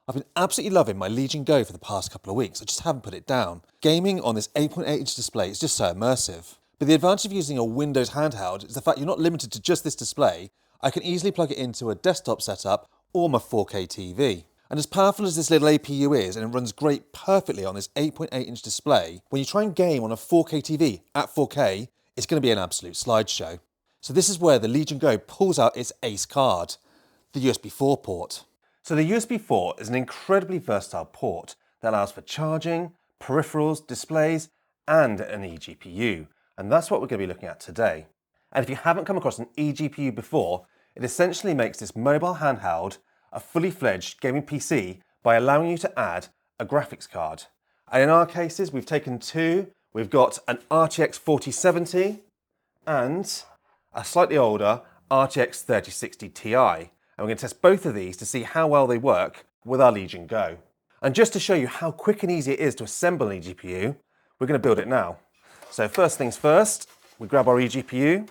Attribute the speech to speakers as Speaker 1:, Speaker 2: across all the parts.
Speaker 1: I've been absolutely loving my Legion Go for the past couple of weeks. I just haven't put it down. Gaming on this 8.8-inch display is just so immersive. But the advantage of using a Windows handheld is the fact you're not limited to just this display. I can easily plug it into a desktop setup or my 4K TV. And as powerful as this little APU is, and it runs great perfectly on this 8.8-inch display, when you try and game on a 4K TV at 4K, it's going to be an absolute slideshow. So this is where the Legion Go pulls out its ace card, the USB 4 port. So the USB 4 is an incredibly versatile port that allows for charging, peripherals, displays, and an eGPU. And that's what we're going to be looking at today. And if you haven't come across an eGPU before, it essentially makes this mobile handheld a fully fledged gaming PC by allowing you to add a graphics card. And in our cases, we've taken two. We've got an RTX 4070 and a slightly older RTX 3060 Ti. And we're going to test both of these to see how well they work with our Legion Go. And just to show you how quick and easy it is to assemble an eGPU, we're going to build it now. So first things first, we grab our eGPU,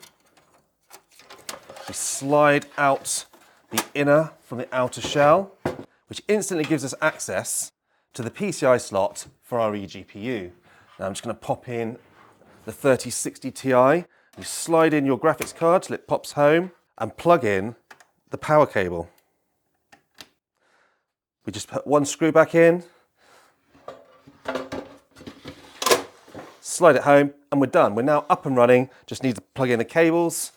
Speaker 1: we slide out the inner from the outer shell, which instantly gives us access to the PCI slot for our eGPU. Now I'm just going to pop in the 3060 Ti, you slide in your graphics card till it pops home, and plug in the power cable. We just put one screw back in, slide it home, and we're done. We're now up and running, just need to plug in the cables,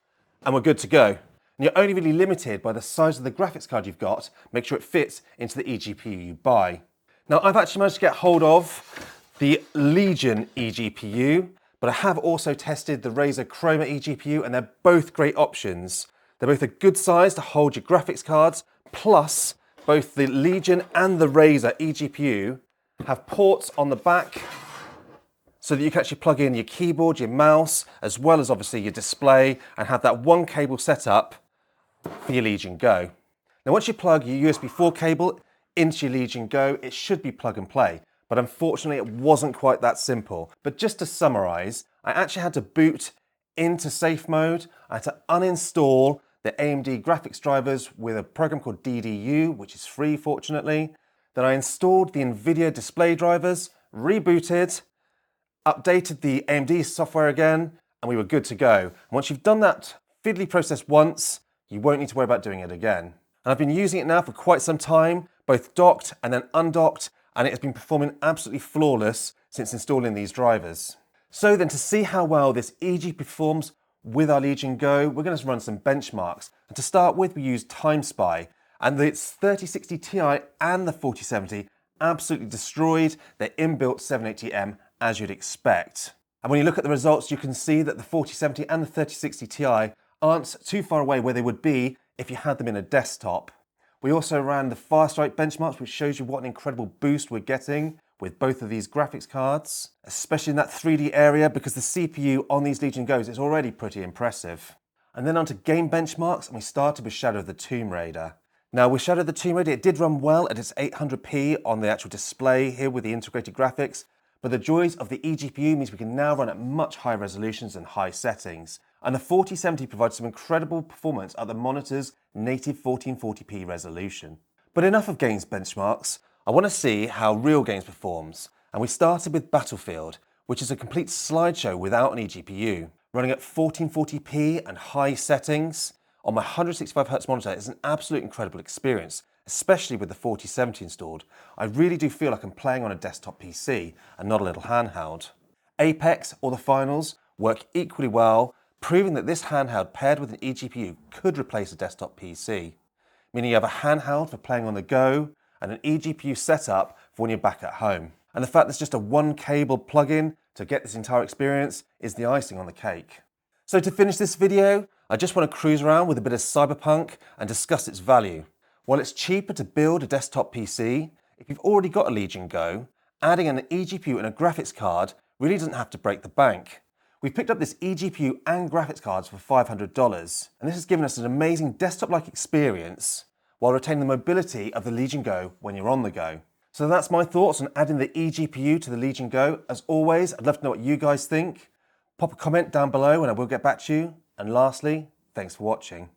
Speaker 1: and we're good to go. And you're only really limited by the size of the graphics card you've got. Make sure it fits into the eGPU you buy. Now, I've actually managed to get hold of the Legion eGPU, but I have also tested the Razer Chroma eGPU, and they're both great options. They're both a good size to hold your graphics cards, plus both the Legion and the Razer eGPU have ports on the back so that you can actually plug in your keyboard, your mouse, as well as obviously your display, and have that one cable set up for your Legion Go. Now once you plug your USB 4 cable into your Legion Go, it should be plug and play, but unfortunately it wasn't quite that simple. But just to summarize, I actually had to boot into safe mode. I had to uninstall the AMD graphics drivers with a program called DDU, which is free fortunately. Then I installed the Nvidia display drivers, rebooted, updated the AMD software again, and we were good to go. And once you've done that fiddly process once, you won't need to worry about doing it again. And I've been using it now for quite some time, both docked and then undocked, and it has been performing absolutely flawless since installing these drivers. So then to see how well this EG performs with our Legion Go, we're going to run some benchmarks. And to start with, we use TimeSpy, and the 3060 Ti and the 4070 absolutely destroyed their inbuilt 780M as you'd expect. And when you look at the results, you can see that the 4070 and the 3060 Ti aren't too far away where they would be if you had them in a desktop. We also ran the Firestrike benchmarks, which shows you what an incredible boost we're getting with both of these graphics cards, especially in that 3D area, because the CPU on these Legion Go's is already pretty impressive. And then onto game benchmarks, and we started with Shadow of the Tomb Raider. Now with Shadow of the Tomb Raider, it did run well at its 800p on the actual display here with the integrated graphics, but the joys of the eGPU means we can now run at much higher resolutions and high settings. And the 4070 provides some incredible performance at the monitor's native 1440p resolution. But enough of games benchmarks. I want to see how real games performs. And we started with Battlefield, which is a complete slideshow without an eGPU. Running at 1440p and high settings on my 165Hz monitor is an absolute incredible experience, especially with the 4070 installed. I really do feel like I'm playing on a desktop PC and not a little handheld. Apex or the finals work equally well, proving that this handheld paired with an eGPU could replace a desktop PC, meaning you have a handheld for playing on the go and an eGPU setup for when you're back at home. And the fact there's just a one cable plug-in to get this entire experience is the icing on the cake. So to finish this video, I just want to cruise around with a bit of cyberpunk and discuss its value. While it's cheaper to build a desktop PC, if you've already got a Legion Go, adding an eGPU and a graphics card really doesn't have to break the bank. We've picked up this eGPU and graphics cards for $500, and this has given us an amazing desktop-like experience while retaining the mobility of the Legion Go when you're on the go. So that's my thoughts on adding the eGPU to the Legion Go. As always, I'd love to know what you guys think. Pop a comment down below and I will get back to you. And lastly, thanks for watching.